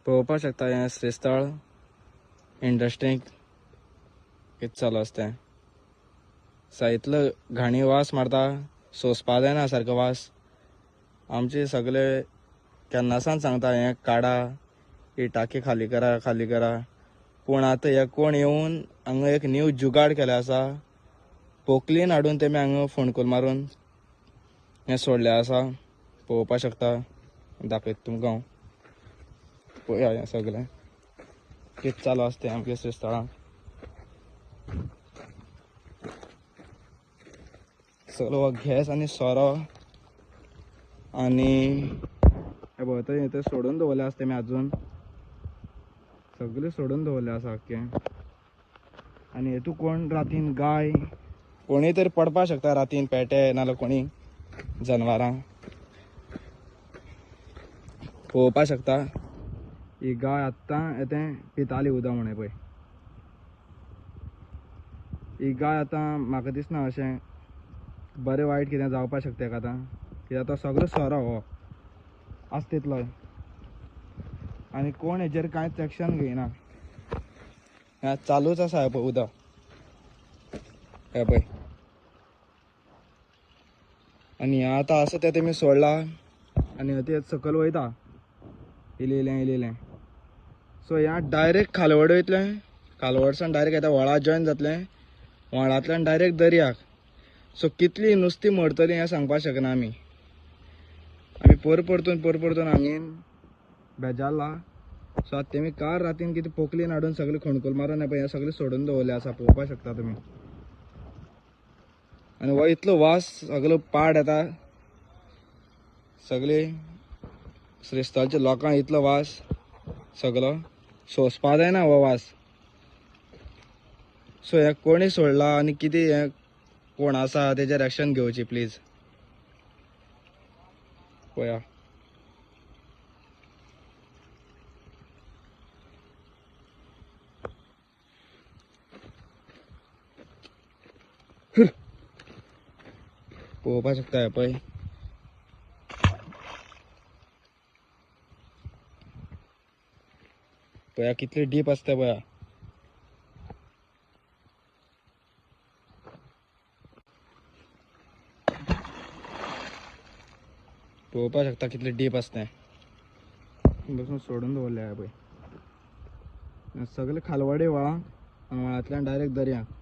पळोवपाक शकता हें श्रीस्थळ इंडस्ट्रीक कितें चालू आसता तें इतलो घाणी वास मारता सोंसपा जायना सारको वास आमचे सगळे केन्नासान सांगता हें काडा ही टाकी खाली करा पूण आतां हे कोण येवन हांगा एक न्यू जुगाड केले आसा पोकलीन हाडून तेमी हांगा फोंडकूल मारून हें सोडलें आसा पळोवपाक शकता दाखयता तुमकां हांव पळया हें सगळें कितें चालू आसता तें आमच्या श्रीस्थळाक सगळो हो गॅस आनी सोरो आनी हे भोंवतणी थंय सोडून दवरलें आसा तेमी आजून सगळें सोडून दवरलें आसा आख्खें आनी हेतू कोण रातीन गाय कोणी तरी पडपाक शकता रातीन पेटे नाल्यार कोणी जनवरां पळोवपाक शकता ही गाय आत्तां येतें पिताली उदक म्हणून पळय ही गाय आतां म्हाका दिसना अशें बरें वायट कितें जावपाक शकता हेका आतां कित्याक तो सगळो सोरो हो आसा तितलोय आनी कोण हेजेर कांयच एक्शन घेयना हें चालूच आसा हें पळय उदक हें पळय आनी हें आतां आसा तें तेमी सोडला आनी तें सकयल वयता इल्लें सो ह्या डायरेक्ट खालवड वयतलें खालवडसान डायरेक्ट येता व्हाळा जॉयन जातलें व्हाळांतल्यान डायरेक्ट दर्याक सो कितली नुस्तीं मरतलीं हें सांगपाक शकना आमी परतून हांगेन बेजारला सो आतां तेमी कार रातीन कितें पोकलीन हाडून सगळें खोणकूल मारून हें सगळें सोडून दवरलें आसा पळोवपाक शकता तुमी आनी हो इतलो वास सगळो पाड येता सगळे श्रीस्थळच्या लोकांक इतलो वास सगळो सोंसपा जायना हो वास सो हें कोणी सोडला आनी कितें हें कोण आसा तेजेर एक्शन घेवची प्लीज पळया पळोवपाक शकता हें पळय पळया कितली डीप आसता पळया पळोवपाक शकता कितलें डीप आसता तें बसून सोडून दवरलें हें पळय सगळे खालवडे व्हाळांत आनी व्हाळांतल्यान डायरेक्ट दर्याक